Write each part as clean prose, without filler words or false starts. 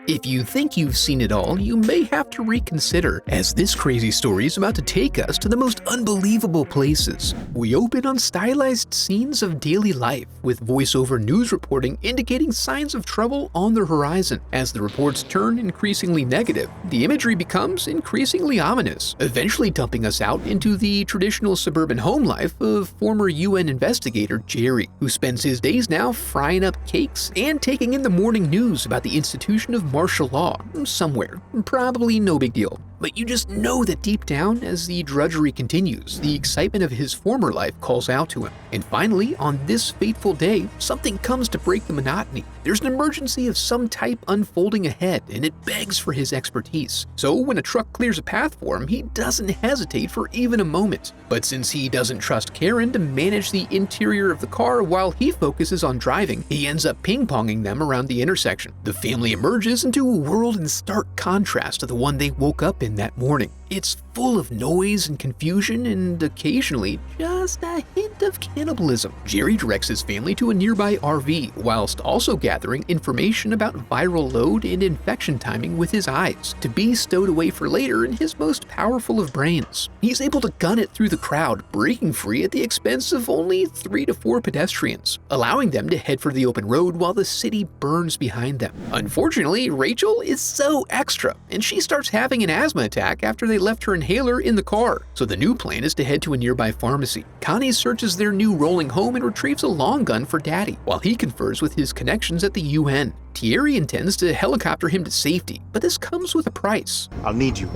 If you think you've seen it all, you may have to reconsider, as this crazy story is about to take us to the most unbelievable places. We open on stylized scenes of daily life, with voiceover news reporting indicating signs of trouble on the horizon. As the reports turn increasingly negative, the imagery becomes increasingly ominous, eventually dumping us out into the traditional suburban home life of former UN investigator Jerry, who spends his days now frying up cakes and taking in the morning news about the institution of martial law somewhere. Probably no big deal. But you just know that deep down, as the drudgery continues, the excitement of his former life calls out to him. And finally, on this fateful day, something comes to break the monotony. There's an emergency of some type unfolding ahead, and it begs for his expertise. So when a truck clears a path for him, he doesn't hesitate for even a moment. But since he doesn't trust Karen to manage the interior of the car while he focuses on driving, he ends up ping-ponging them around the intersection. The family emerges into a world in stark contrast to the one they woke up in that morning. It's full of noise and confusion and occasionally just a hint of cannibalism. Jerry directs his family to a nearby RV whilst also gathering information about viral load and infection timing with his eyes, to be stowed away for later in his most powerful of brains. He's able to gun it through the crowd, breaking free at the expense of only 3 to 4 pedestrians, allowing them to head for the open road while the city burns behind them. Unfortunately, Rachel is so extra, and she starts having an asthma attack after they left her inhaler in the car, so the new plan is to head to a nearby pharmacy. Connie searches their new rolling home and retrieves a long gun for Daddy, while he confers with his connections at the UN. Thierry intends to helicopter him to safety, but this comes with a price. I'll need you.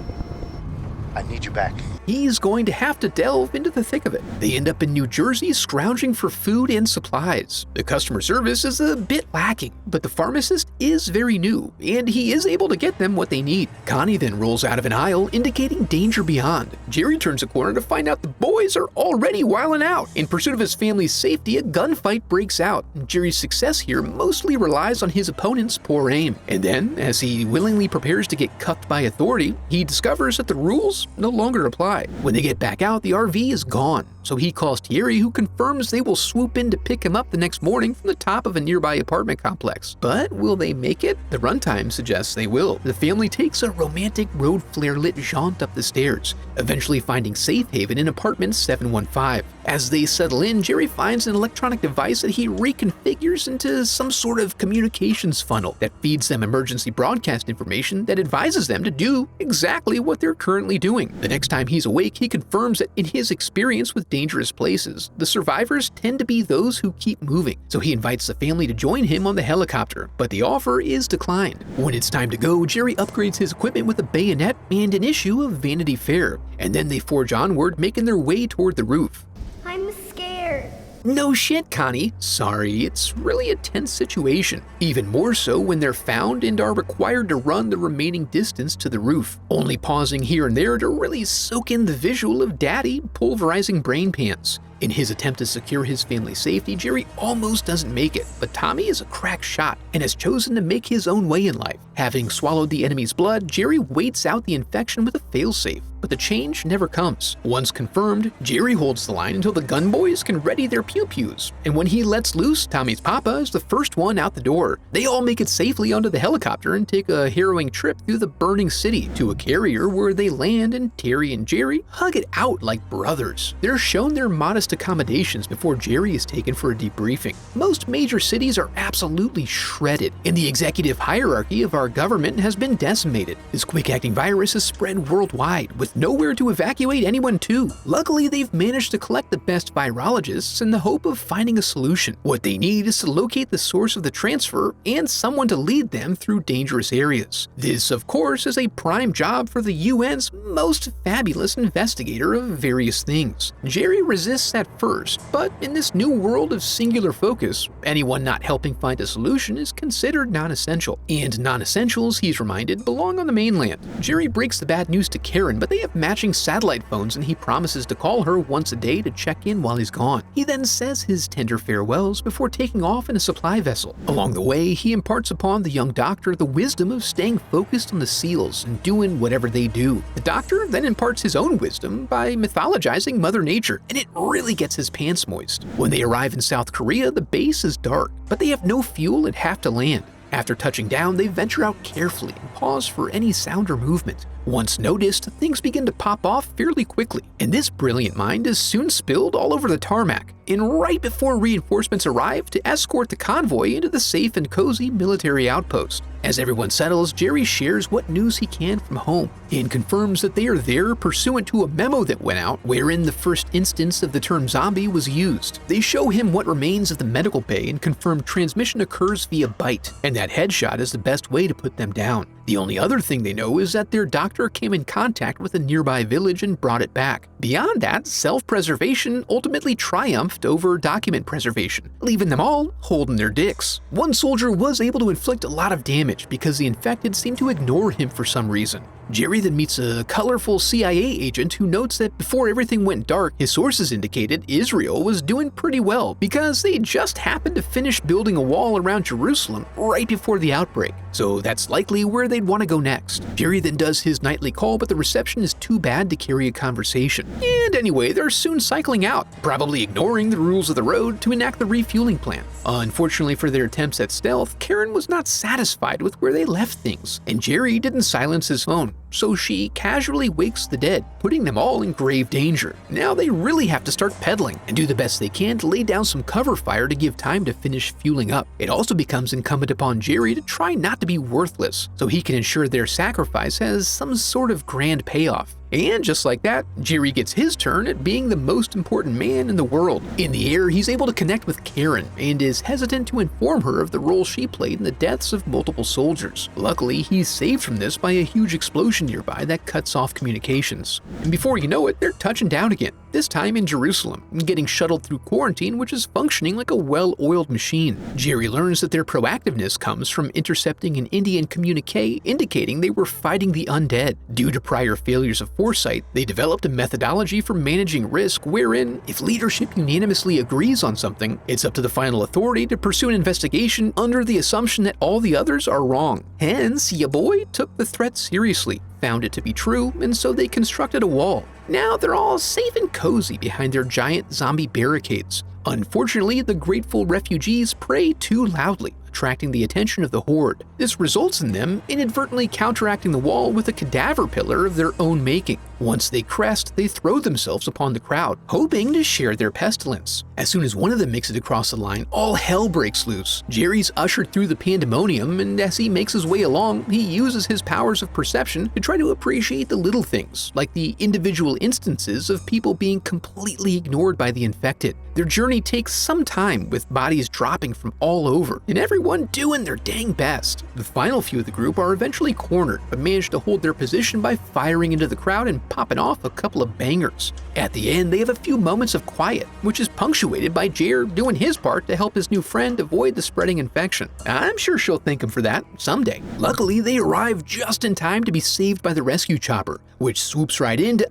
I need you back. He's going to have to delve into the thick of it. They end up in New Jersey scrounging for food and supplies. The customer service is a bit lacking, but the pharmacist is very new, and he is able to get them what they need. Connie then rolls out of an aisle, indicating danger beyond. Jerry turns a corner to find out the boys are already wilding out. In pursuit of his family's safety, a gunfight breaks out. Jerry's success here mostly relies on his opponent's poor aim. And then, as he willingly prepares to get cuffed by authority, he discovers that the rules no longer apply. When they get back out, the RV is gone, so he calls Thierry, who confirms they will swoop in to pick him up the next morning from the top of a nearby apartment complex. But will they make it? The runtime suggests they will. The family takes a romantic road flare-lit jaunt up the stairs, eventually finding safe haven in apartment 715. As they settle in, Jerry finds an electronic device that he reconfigures into some sort of communications funnel that feeds them emergency broadcast information that advises them to do exactly what they're currently doing. The next time he's awake, he confirms that in his experience with dangerous places, the survivors tend to be those who keep moving. So he invites the family to join him on the helicopter, but the offer is declined. When it's time to go, Jerry upgrades his equipment with a bayonet and an issue of Vanity Fair, and then they forge onward, making their way toward the roof. I'm scared. No shit, Connie. Sorry, it's really a tense situation. Even more so when they're found and are required to run the remaining distance to the roof, only pausing here and there to really soak in the visual of Daddy pulverizing brain pans. In his attempt to secure his family's safety, Jerry almost doesn't make it, but Tommy is a crack shot and has chosen to make his own way in life. Having swallowed the enemy's blood, Jerry waits out the infection with a failsafe, but the change never comes. Once confirmed, Jerry holds the line until the gun boys can ready their pew-pews, and when he lets loose, Tommy's papa is the first one out the door. They all make it safely onto the helicopter and take a harrowing trip through the burning city to a carrier where they land, and Terry and Jerry hug it out like brothers. They're shown their modest accommodations before Jerry is taken for a debriefing. Most major cities are absolutely shredded, and the executive hierarchy of our government has been decimated. This quick-acting virus has spread worldwide, with nowhere to evacuate anyone to. Luckily, they've managed to collect the best virologists in the hope of finding a solution. What they need is to locate the source of the transfer and someone to lead them through dangerous areas. This, of course, is a prime job for the UN's most fabulous investigator of various things. Jerry resists at first, but in this new world of singular focus, anyone not helping find a solution is considered non-essential. And non-essentials, he's reminded, belong on the mainland. Jerry breaks the bad news to Karen, but they have matching satellite phones and he promises to call her once a day to check in while he's gone. He then says his tender farewells before taking off in a supply vessel. Along the way, he imparts upon the young doctor the wisdom of staying focused on the SEALs and doing whatever they do. The doctor then imparts his own wisdom by mythologizing Mother Nature, and it really gets his pants moist. When they arrive in South Korea, the base is dark, but they have no fuel and have to land. After touching down, they venture out carefully and pause for any sound or movement. Once noticed, things begin to pop off fairly quickly, and this brilliant mind is soon spilled all over the tarmac, and right before reinforcements arrive to escort the convoy into the safe and cozy military outpost. As everyone settles, Jerry shares what news he can from home and confirms that they are there pursuant to a memo that went out wherein the first instance of the term zombie was used. They show him what remains of the medical bay and confirm transmission occurs via bite, and that headshot is the best way to put them down. The only other thing they know is that their doctor came in contact with a nearby village and brought it back. Beyond that, self-preservation ultimately triumphed over document preservation, leaving them all holding their dicks. One soldier was able to inflict a lot of damage because the infected seemed to ignore him for some reason. Jerry then meets a colorful CIA agent who notes that before everything went dark, his sources indicated Israel was doing pretty well because they just happened to finish building a wall around Jerusalem right before the outbreak. So that's likely where they'd want to go next. Jerry then does his nightly call, but the reception is too bad to carry a conversation. And anyway, they're soon cycling out, probably ignoring the rules of the road to enact the refueling plan. Unfortunately for their attempts at stealth, Karen was not satisfied with where they left things, and Jerry didn't silence his phone. So she casually wakes the dead, putting them all in grave danger. Now they really have to start pedaling and do the best they can to lay down some cover fire to give time to finish fueling up. It also becomes incumbent upon Jerry to try not to be worthless, so he can ensure their sacrifice has some sort of grand payoff. And just like that, Jerry gets his turn at being the most important man in the world. In the air, he's able to connect with Karen and is hesitant to inform her of the role she played in the deaths of multiple soldiers. Luckily, he's saved from this by a huge explosion nearby that cuts off communications. And before you know it, they're touching down again, this time in Jerusalem, getting shuttled through quarantine, which is functioning like a well-oiled machine. Jerry learns that their proactiveness comes from intercepting an Indian communique indicating they were fighting the undead. Due to prior failures of foresight, they developed a methodology for managing risk wherein, if leadership unanimously agrees on something, it's up to the final authority to pursue an investigation under the assumption that all the others are wrong. Hence, ya boy took the threat seriously, found it to be true, and so they constructed a wall. Now they're all safe and cozy behind their giant zombie barricades. Unfortunately, the grateful refugees pray too loudly, attracting the attention of the horde. This results in them inadvertently counteracting the wall with a cadaver pillar of their own making. Once they crest, they throw themselves upon the crowd, hoping to share their pestilence. As soon as one of them makes it across the line, all hell breaks loose. Jerry's ushered through the pandemonium, and as he makes his way along, he uses his powers of perception to try to appreciate the little things, like the individual instances of people being completely ignored by the infected. Their journey takes some time, with bodies dropping from all over, and everyone doing their dang best. The final few of the group are eventually cornered, but manage to hold their position by firing into the crowd and popping off a couple of bangers. At the end, they have a few moments of quiet, which is punctuated by Jer doing his part to help his new friend avoid the spreading infection. I'm sure she'll thank him for that someday. Luckily, they arrive just in time to be saved by the rescue chopper, which swoops right into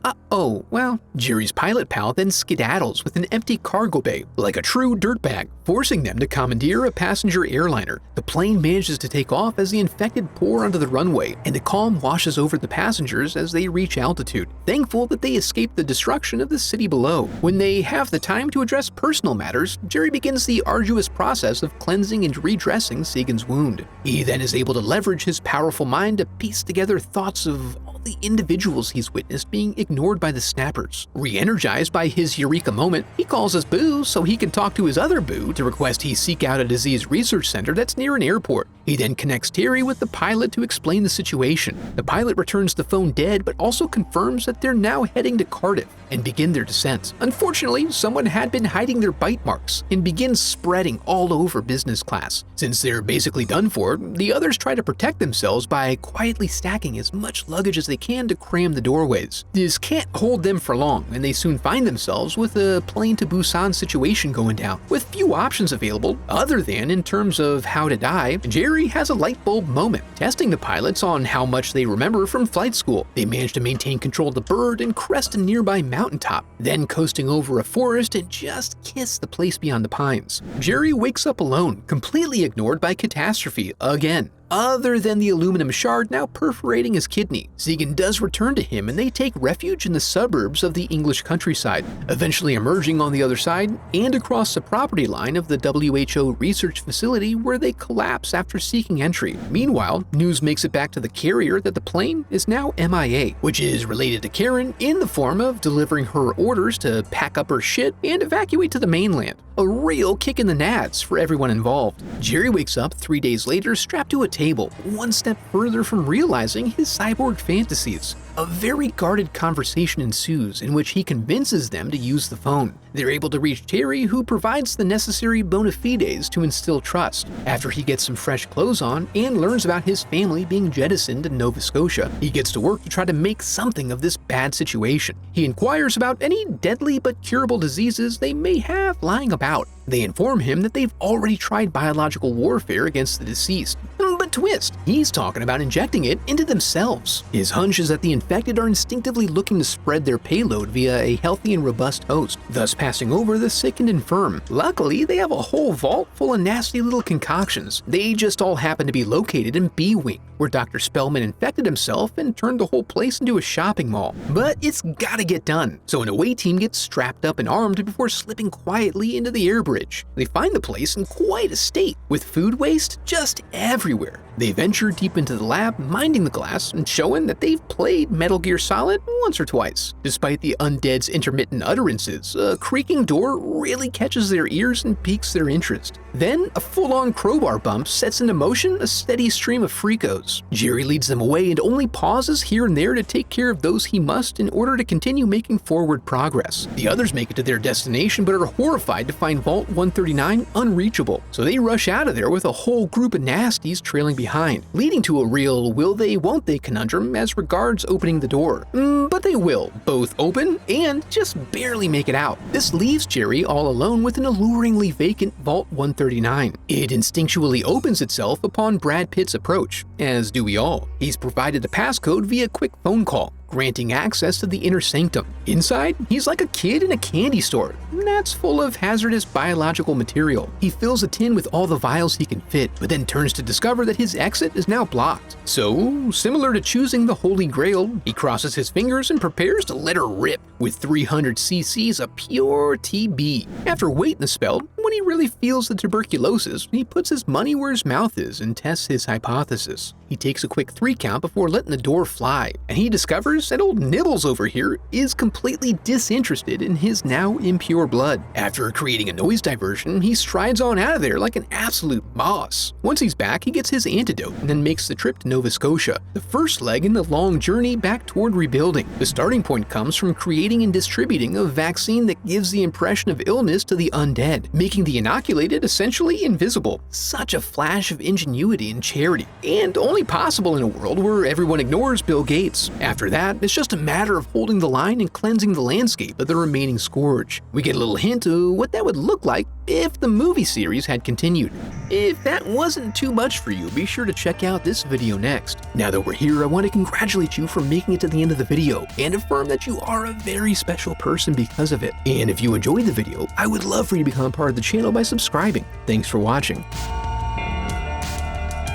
Jerry's pilot pal then skedaddles with an empty cargo bay, like a true dirtbag, forcing them to commandeer a passenger airliner. The plane manages to take off as the infected pour onto the runway, and the calm washes over the passengers as they reach altitude, thankful that they escaped the destruction of the city below. When they have the time to address personal matters, Jerry begins the arduous process of cleansing and redressing Sagan's wound. He then is able to leverage his powerful mind to piece together thoughts of all the individuals he's witnessed being ignored by the snappers. Re-energized by his eureka moment, he calls his boo so he can talk to his other boo to request he seek out a disease research center that's near an airport. He then connects Terry with the pilot to explain the situation. The pilot returns the phone dead, but also confirms that they're now heading to Cardiff and begin their descent. Unfortunately, someone had been hiding their bite marks and begins spreading all over business class. Since they're basically done for, the others try to protect themselves by quietly stacking as much luggage as they can to cram the doorways. This can't hold them for long, and they soon find themselves with a plane to Busan situation going down, with few options available other than in terms of how to die. Jerry has a light bulb moment, testing the pilots on how much they remember from flight school. They manage to maintain control of the bird and crest a nearby mountaintop, then coasting over a forest and just kiss the place beyond the pines. Jerry wakes up alone, completely ignored by catastrophe again. other than the aluminum shard now perforating his kidney. Zegan does return to him and they take refuge in the suburbs of the English countryside, eventually emerging on the other side and across the property line of the WHO research facility where they collapse after seeking entry. Meanwhile, news makes it back to the carrier that the plane is now MIA, which is related to Karen in the form of delivering her orders to pack up her shit and evacuate to the mainland. A real kick in the nads for everyone involved. Jerry wakes up 3 days later strapped to a table, one step further from realizing his cyborg fantasies. A very guarded conversation ensues in which he convinces them to use the phone. They're able to reach Terry, who provides the necessary bona fides to instill trust. After he gets some fresh clothes on and learns about his family being jettisoned to Nova Scotia, he gets to work to try to make something of this bad situation. He inquires about any deadly but curable diseases they may have lying about. They inform him that they've already tried biological warfare against the deceased. But twist, he's talking about injecting it into themselves. His hunch is that the infected are instinctively looking to spread their payload via a healthy and robust host, thus passing over the sick and infirm. Luckily, they have a whole vault full of nasty little concoctions. They just all happen to be located in B-Wing, where Dr. Spellman infected himself and turned the whole place into a shopping mall. But it's gotta get done, so an away team gets strapped up and armed before slipping quietly into the air bridge. They find the place in quite a state, with food waste just everywhere. They venture deep into the lab, minding the glass and showing that they've played Metal Gear Solid once or twice. Despite the undead's intermittent utterances, a creaking door really catches their ears and piques their interest. Then, a full-on crowbar bump sets into motion a steady stream of freakos. Jerry leads them away and only pauses here and there to take care of those he must in order to continue making forward progress. The others make it to their destination but are horrified to find Vault 139 unreachable, so they rush out of there with a whole group of nasties trailing behind, leading to a real will they won't they conundrum as regards opening the door. But they will, both open and just barely make it out. This leaves Jerry all alone with an alluringly vacant Vault 139. It instinctually opens itself upon Brad Pitt's approach, as do we all. He's provided a passcode via quick phone call, granting access to the inner sanctum. Inside, he's like a kid in a candy store that's full of hazardous biological material. He fills a tin with all the vials he can fit, but then turns to discover that his exit is now blocked. So, similar to choosing the Holy Grail, he crosses his fingers and prepares to let her rip with 300 cc's of pure TB. After waiting a spell, when he really feels the tuberculosis, he puts his money where his mouth is and tests his hypothesis. He takes a quick 3 count before letting the door fly, and he discovers that old Nibbles over here is completely disinterested in his now impure blood. After creating a noise diversion, he strides on out of there like an absolute boss. Once he's back, he gets his antidote and then makes the trip to Nova Scotia, the first leg in the long journey back toward rebuilding. The starting point comes from creating and distributing a vaccine that gives the impression of illness to the undead, making the inoculated essentially invisible. Such a flash of ingenuity and charity, and only possible in a world where everyone ignores Bill Gates. After that, it's just a matter of holding the line and cleansing the landscape of the remaining scourge. We get a little hint of what that would look like if the movie series had continued. If that wasn't too much for you, be sure to check out this video next. Now that we're here, I want to congratulate you for making it to the end of the video and affirm that you are a very special person because of it. And if you enjoyed the video, I would love for you to become part of the channel by subscribing. Thanks for watching.